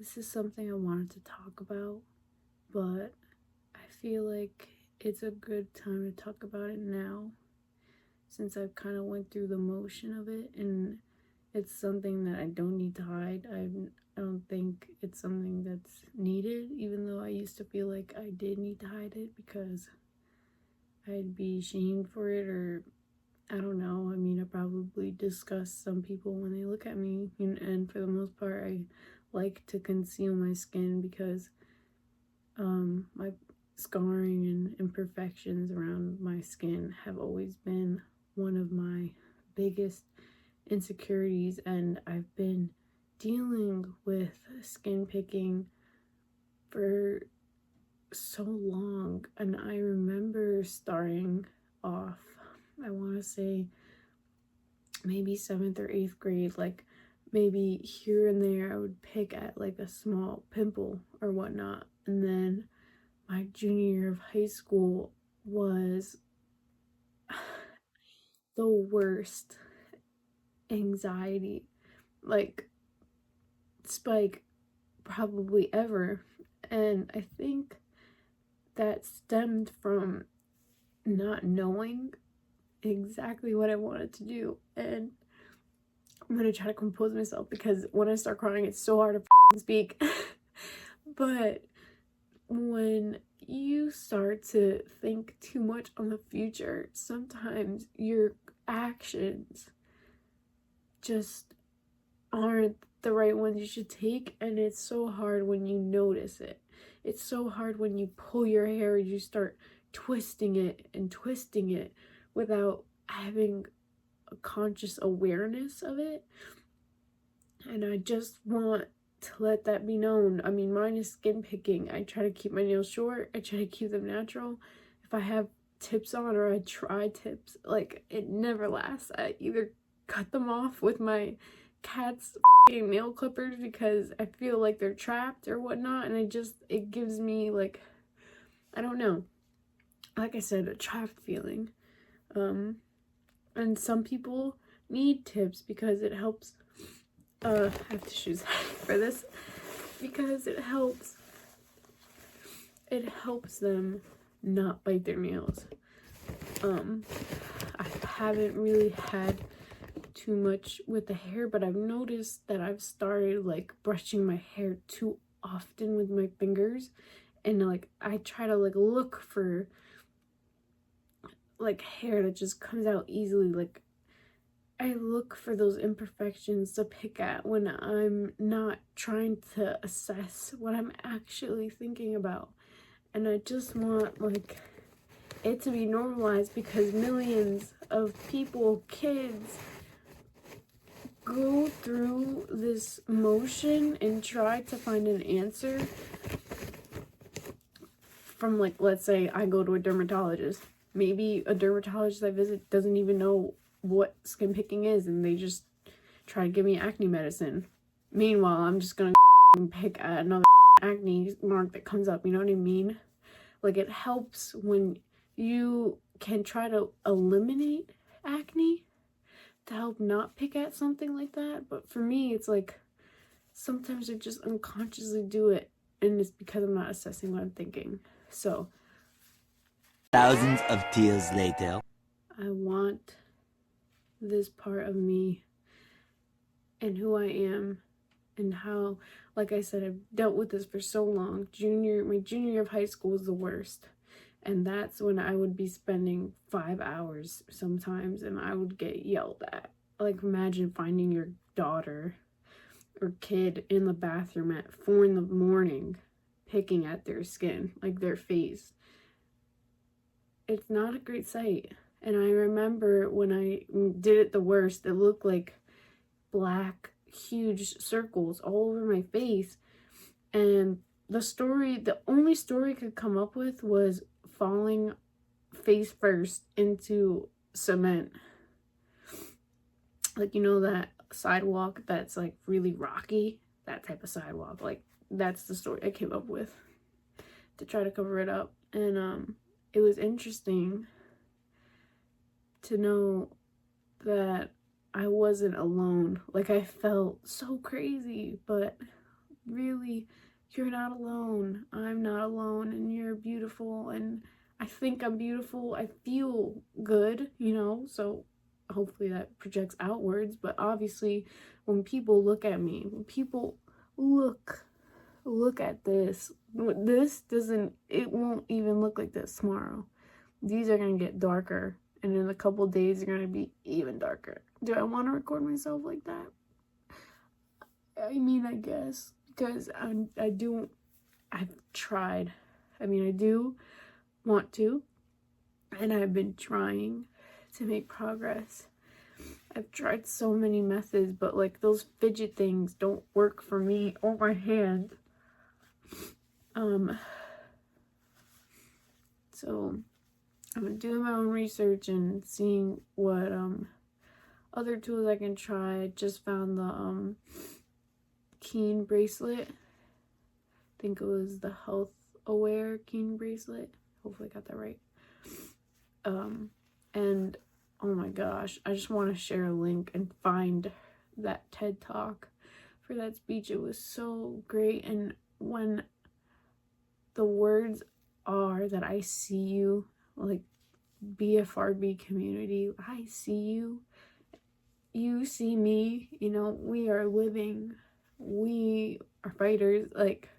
This is something I wanted to talk about, but I feel like it's a good time to talk about it now since I've kind of went through the motion of it, and it's something that I don't need to hide. I don't think it's something that's needed, even though I used to feel like I did need to hide it because I'd be shamed for it, or I don't know. I mean, I probably disgust some people when they look at me, and for the most part, I like to conceal my skin because my scarring and imperfections around my skin have always been one of my biggest insecurities, and I've been dealing with skin picking for so long. And I remember starting off, I want to say maybe 7th or 8th grade, like maybe here and there I would pick at like a small pimple or whatnot. And then my junior year of high school was the worst anxiety like spike probably ever. And I think that stemmed from not knowing exactly what I wanted to do. And I'm gonna try to compose myself because when I start crying, it's so hard to speak. But when you start to think too much on the future, sometimes your actions just aren't the right ones you should take, and it's so hard when you notice it. It's so hard when you pull your hair, you start twisting it and twisting it without having a conscious awareness of it. And I just want to let that be known. I mean, mine is skin picking. I try to keep my nails short. I try to keep them natural. If I have tips on, or I try tips, like, it never lasts. I either cut them off with my cat's nail clippers because I feel like they're trapped or whatnot, and it gives me, like, I don't know, like I said, a trapped feeling. And some people need tips because it helps. I have tissues for this because it helps them not bite their nails. I haven't really had too much with the hair, but I've noticed that I've started like brushing my hair too often with my fingers, and like I try to like look for like hair that just comes out easily. Like I look for those imperfections to pick at when I'm not trying to assess what I'm actually thinking about. And I just want like it to be normalized because millions of people, kids, go through this motion and try to find an answer from, like, let's say I go to a dermatologist. Maybe a dermatologist I visit doesn't even know what skin picking is, and they just try to give me acne medicine. Meanwhile, I'm just gonna pick at another acne mark that comes up, you know what I mean? Like, it helps when you can try to eliminate acne to help not pick at something like that. But for me, it's like sometimes I just unconsciously do it, and it's because I'm not assessing what I'm thinking. So Thousands of tears later, I want this part of me and who I am and how, like I said, I've dealt with this for so long. My junior year of high school was the worst. And that's when I would be spending 5 hours sometimes, and I would get yelled at. Like, imagine finding your daughter or kid in the bathroom at 4 in the morning picking at their skin, like their face. It's not a great sight. And I remember when I did it the worst, it looked like black, huge circles all over my face. And the only story I could come up with was falling face first into cement. Like, you know, that sidewalk that's like really rocky, that type of sidewalk. Like, that's the story I came up with to try to cover it up. And it was interesting to know that I wasn't alone. Like, I felt so crazy, but really, you're not alone. I'm not alone, and you're beautiful, and I think I'm beautiful. I feel good, you know, so hopefully that projects outwards. But obviously, when people look at me, when people look at this doesn't, it won't even look like this tomorrow. These are gonna get darker, and in a couple days they're gonna be even darker. Do I want to record myself like that? I mean, I guess, because I've tried. I mean, I do want to, and I've been trying to make progress. I've tried so many methods, but like those fidget things don't work for me or my hand. So I'm doing my own research and seeing what other tools I can try. I just found the Keen bracelet. I think it was the Health Aware Keen bracelet. Hopefully I got that right. And oh my gosh, I just want to share a link and find that TED Talk for that speech. It was so great. And when the words are that I see you, like BFRB community, I see you, you see me, you know, we are living, we are fighters. Like,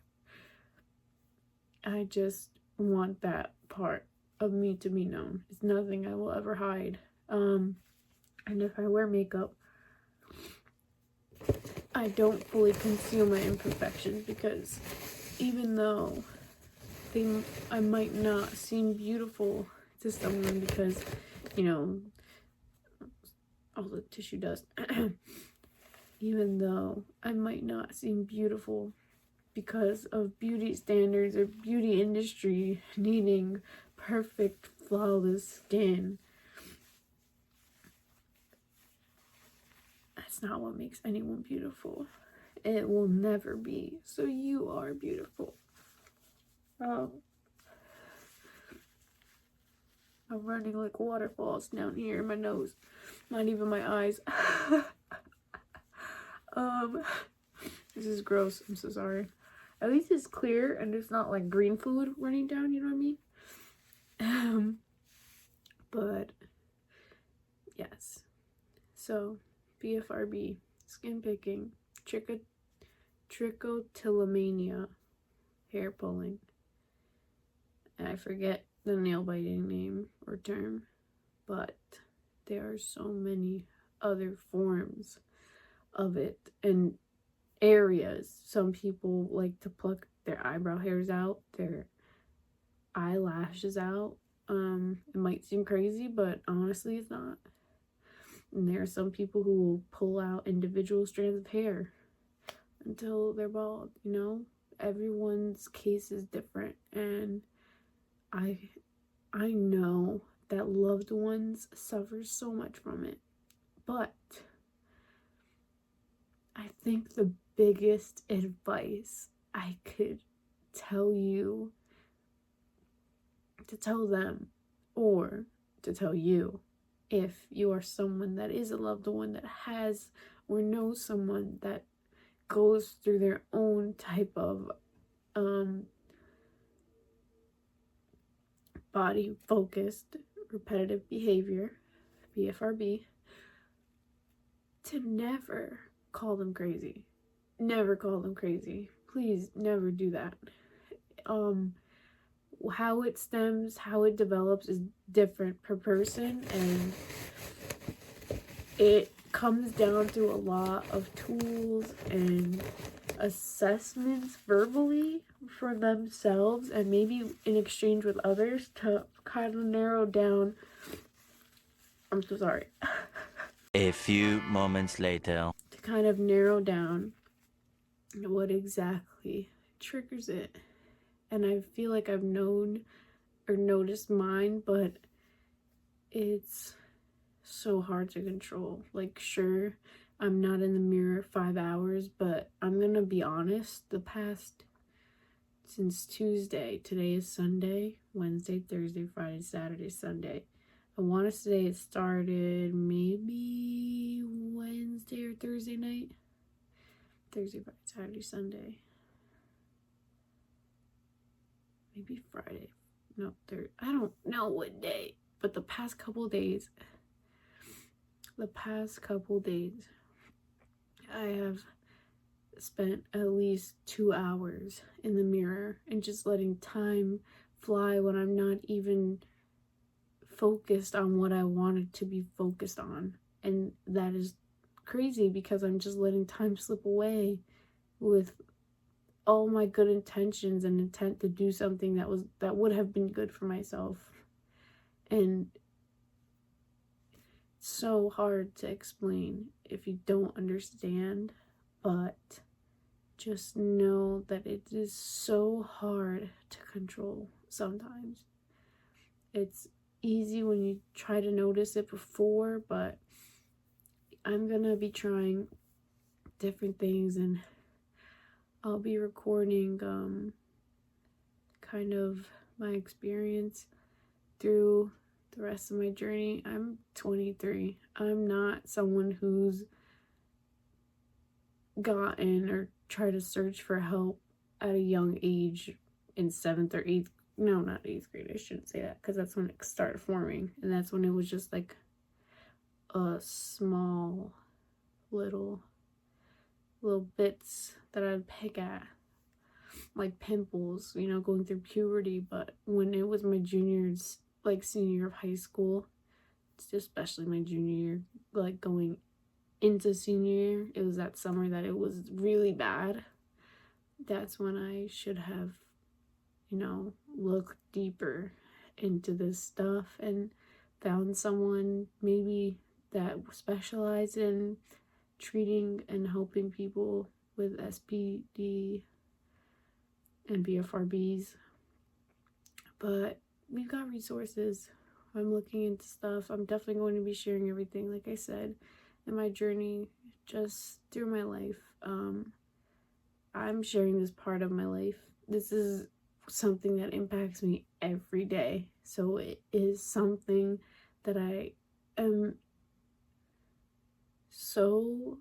I just want that part of me to be known. It's nothing I will ever hide. And if I wear makeup, I don't fully conceal my imperfections, because even though I might not seem beautiful to someone because, you know, all the tissue dust, even though I might not seem beautiful because of beauty standards or beauty industry needing perfect, flawless skin, that's not what makes anyone beautiful. It will never be. So you are beautiful. I'm running like waterfalls down here in my nose. Not even my eyes. This is gross. I'm so sorry. At least it's clear and it's not like green fluid running down, you know what I mean? But yes. So BFRB, skin picking, trichotillomania, hair pulling. And I forget the nail biting name or term, but there are so many other forms of it and areas. Some people like to pluck their eyebrow hairs out, their eyelashes out. It might seem crazy, but honestly it's not. And there are some people who will pull out individual strands of hair until they're bald, you know? Everyone's case is different, and I know that loved ones suffer so much from it. But I think the biggest advice I could tell you, to tell them, or to tell you, if you are someone that is a loved one that has or knows someone that goes through their own type of body focused repetitive behavior, BFRB, to never call them crazy. Never call them crazy. Please never do that. How it stems, how it develops is different per person, and it comes down to a lot of tools and assessments verbally for themselves, and maybe in exchange with others, to kind of narrow down. I'm so sorry. A few moments later. To kind of narrow down what exactly triggers it. And I feel like I've known or noticed mine, but it's so hard to control. Like, sure, I'm not in the mirror 5 hours, but I'm gonna be honest, since Tuesday, today is Sunday, Wednesday, Thursday, Friday, Saturday, Sunday. I want to say it started maybe Wednesday or Thursday night. Thursday, Friday, Saturday, Sunday. maybe Friday. No, I don't know what day, but the past couple days, I have spent at least 2 hours in the mirror and just letting time fly when I'm not even focused on what I wanted to be focused on. And that is crazy because I'm just letting time slip away with all my good intentions and intent to do something that would have been good for myself. And it's so hard to explain if you don't understand, but just know that it is so hard to control sometimes. It's easy when you try to notice it before, but I'm gonna be trying different things, and I'll be recording kind of my experience through the rest of my journey. I'm 23. I'm not someone who's gotten or tried to search for help at a young age in 7th or 8th. No, not 8th grade. I shouldn't say that, because that's when it started forming, and that's when it was just like a small little bits that I'd pick at, like pimples, going through puberty. But when it was my senior year of high school, especially my junior year, like going into senior year, it was that summer that it was really bad. That's when I should have, looked deeper into this stuff and found someone maybe that specialized in treating and helping people with SPD and BFRBs. But we've got resources. I'm looking into stuff. I'm definitely going to be sharing everything, like I said, in my journey, just through my life. I'm sharing this part of my life. This is something that impacts me every day. So it is something that I am so...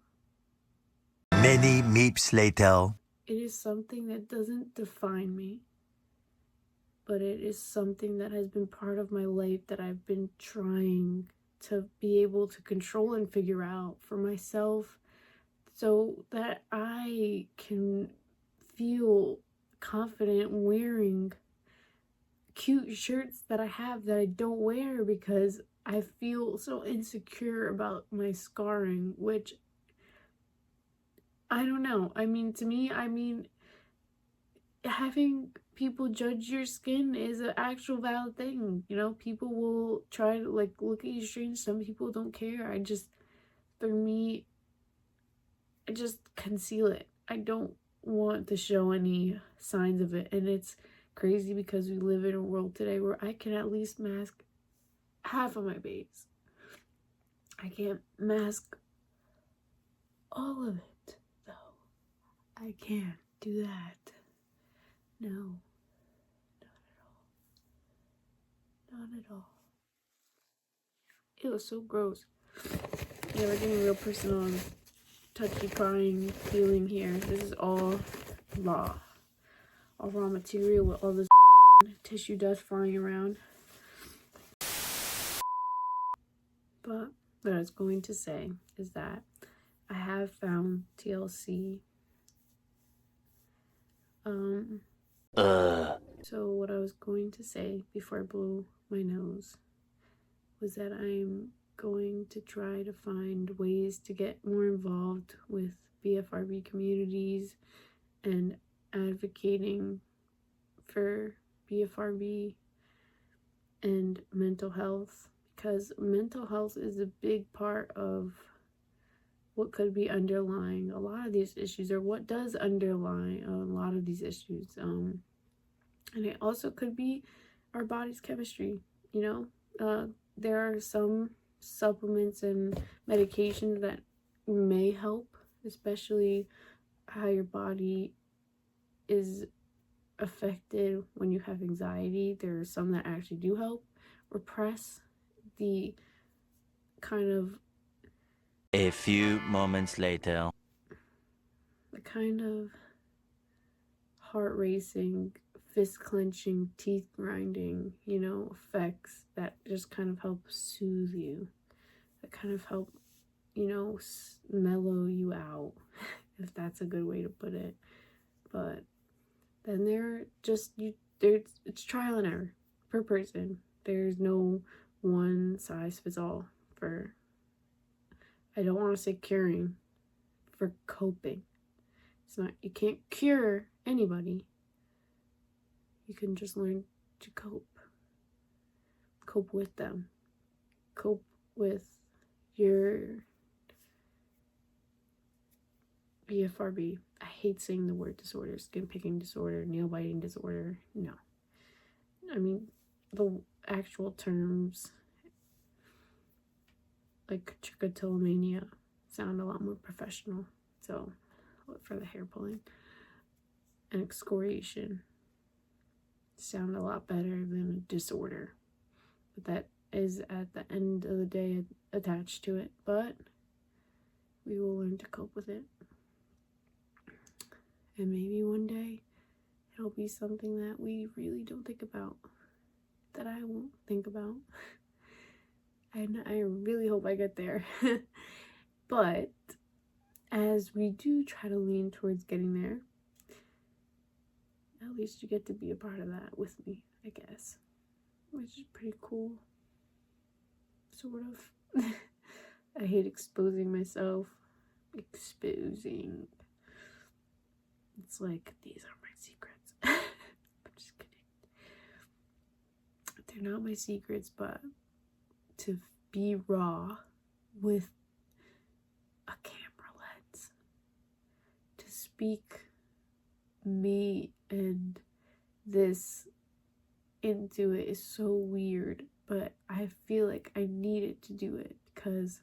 Many meeps later. It is something that doesn't define me, but it is something that has been part of my life that I've been trying to be able to control and figure out for myself, so that I can feel confident wearing cute shirts that I have that I don't wear because I feel so insecure about my scarring, which I don't know. To me, having people judge your skin is an actual valid thing. People will try to look at you strange. Some people don't care. For me, I just conceal it. I don't want to show any signs of it. And it's crazy because we live in a world today where I can at least mask half of my base. I can't mask all of it, though. I can't do that. No. Not at all. It was so gross. Yeah, we're getting real personal and touchy crying feeling here. This is all raw material with all this tissue dust flying around. But what I was going to say is that I have found TLC. So what I was going to say before I blew my nose was that I'm going to try to find ways to get more involved with BFRB communities and advocating for BFRB and mental health, because mental health is a big part of what could be underlying a lot of these issues, or what does underlie a lot of these issues. And it also could be our body's chemistry. There are some supplements and medications that may help, especially how your body is affected when you have anxiety. There are some that actually do help repress the kind of... A few moments later. The kind of heart racing fist clenching, teeth grinding, effects that just kind of help soothe you, that kind of help, mellow you out, if that's a good way to put it. But then it's trial and error per person. There's no one size fits all for, I don't want to say curing, for coping. It's not, you can't cure anybody. You can just learn to cope with them, cope with your BFRB. I hate saying the word disorder, skin picking disorder, nail biting disorder. No. I mean, the actual terms like trichotillomania sound a lot more professional. So, for the hair pulling. And excoriation sound a lot better than a disorder. But that is at the end of the day attached to it. But we will learn to cope with it. And maybe one day it'll be something that we really don't think about, that I won't think about. And I really hope I get there. But as we do try to lean towards getting there, at least you get to be a part of that with me, I guess. Which is pretty cool. Sort of. I hate exposing myself. Exposing. It's like, these are my secrets. I'm just kidding. They're not my secrets, but to be raw with a camera lens, to speak me and this into it is so weird, but I feel like I needed to do it because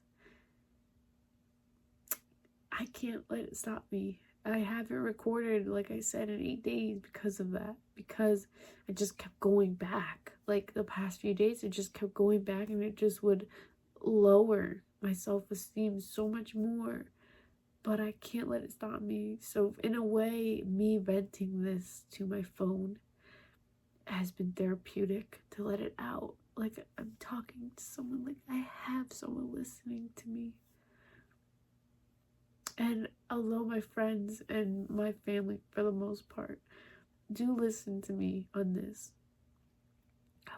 I can't let it stop me. I haven't recorded, like I said, in 8 days because of that, because I just kept going back. Like the past few days, I just kept going back, and it just would lower my self-esteem so much more. But I can't let it stop me. So in a way, me venting this to my phone has been therapeutic, to let it out. Like I'm talking to someone, like I have someone listening to me. And although my friends and my family, for the most part, do listen to me on this,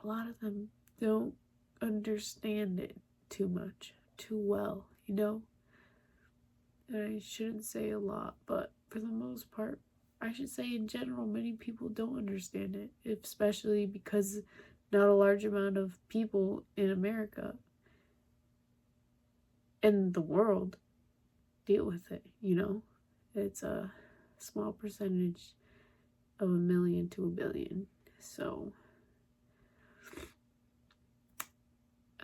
a lot of them don't understand it too much, too well, And I shouldn't say a lot, but for the most part, I should say in general, many people don't understand it, especially because not a large amount of people in America and the world deal with it, It's a small percentage of 1 million to 1 billion. So,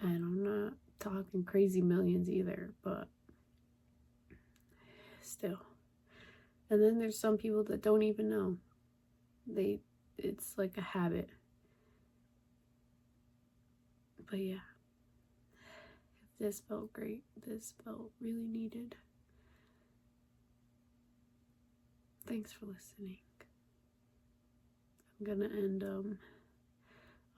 and I'm not talking crazy millions either, but still. And then there's some people that don't even know. It's like a habit. But yeah, this felt great. This felt really needed. Thanks for listening. I'm gonna end on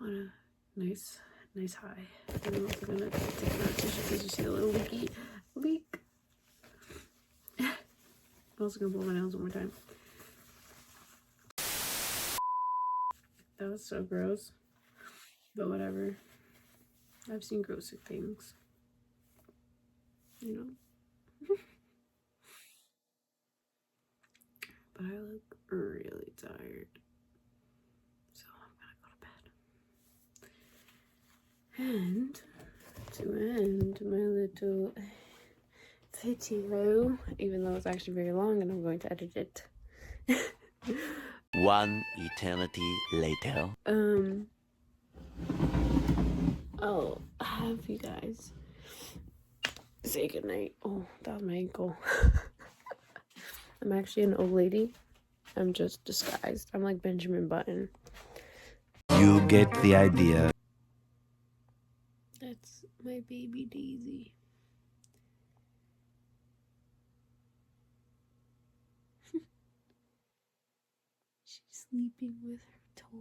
a nice high. I'm also gonna take my tissue because you see the little leak. I'm also gonna blow my nose one more time. That was so gross. But whatever. I've seen grosser things. But I look really tired. So I'm gonna go to bed. And to end my little video, even though it's actually very long and I'm going to edit it. One eternity later. I'll have you guys say goodnight. Oh, that was my ankle. I'm actually an old lady. I'm just disguised. I'm like Benjamin Button. You get the idea. That's my baby Daisy. She's sleeping with her toy. toy.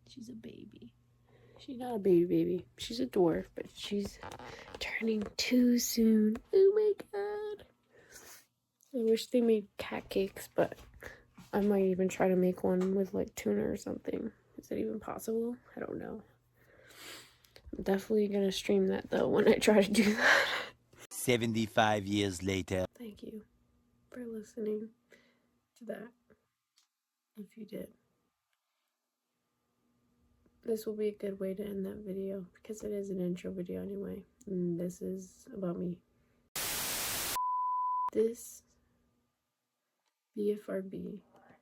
She's a baby. She's not a baby. She's a dwarf, but she's turning 2 soon. Oh my god. I wish they made cat cakes, but I might even try to make one with like tuna or something. Is that even possible? I don't know. I'm definitely gonna stream that though when I try to do that. 75 years later. Thank you for listening to that. If you did. This will be a good way to end that video because it is an intro video anyway. And this is about me. This BFRB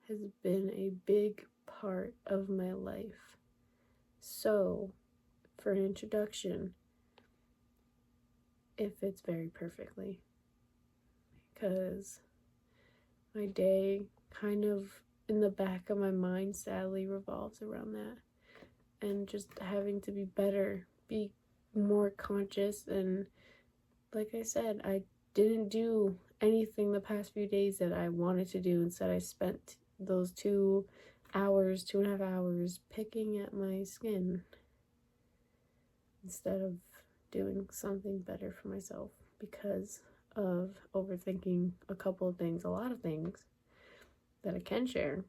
has been a big part of my life. So, for an introduction, it fits very perfectly because my day kind of in the back of my mind sadly revolves around that. And just having to be better, be more conscious. And like I said, I didn't do anything the past few days that I wanted to do. Instead, I spent those 2.5 hours picking at my skin instead of doing something better for myself because of overthinking a couple of things, a lot of things that I can share.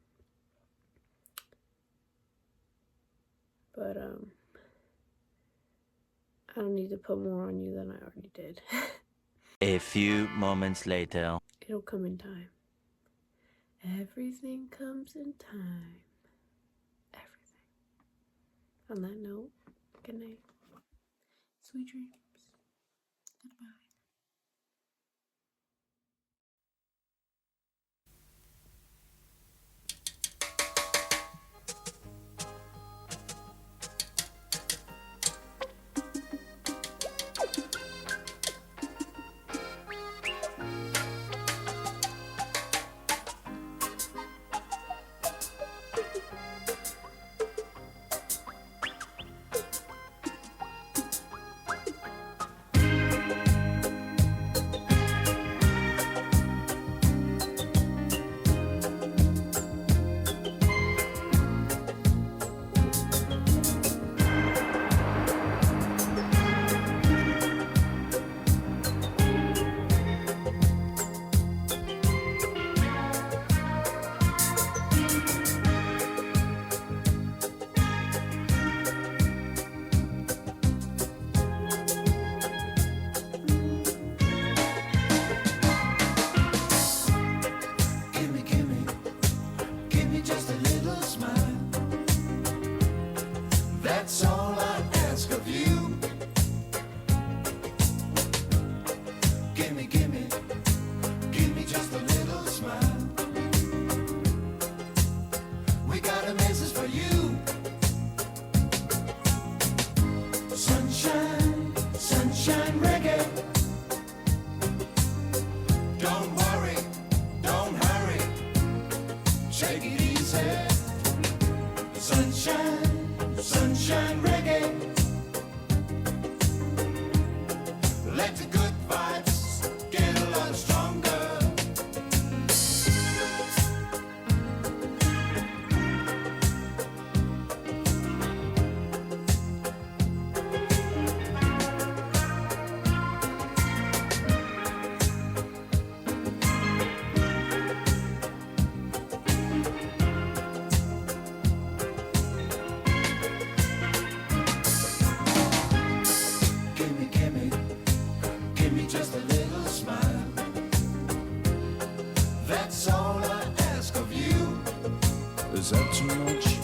But, I don't need to put more on you than I already did. A few moments later. It'll come in time. Everything comes in time. Everything. On that note, good night. Sweet dreams. Goodbye. That's all I ask of you. Give me just a little smile. We got a message for you. Sunshine, sunshine reggae. Don't worry, don't hurry. Take it easy. Sunshine, sunshine reggae. Let the good vibes get a lot stronger. Give me just a little smile. That's all I ask of you. Is that too much?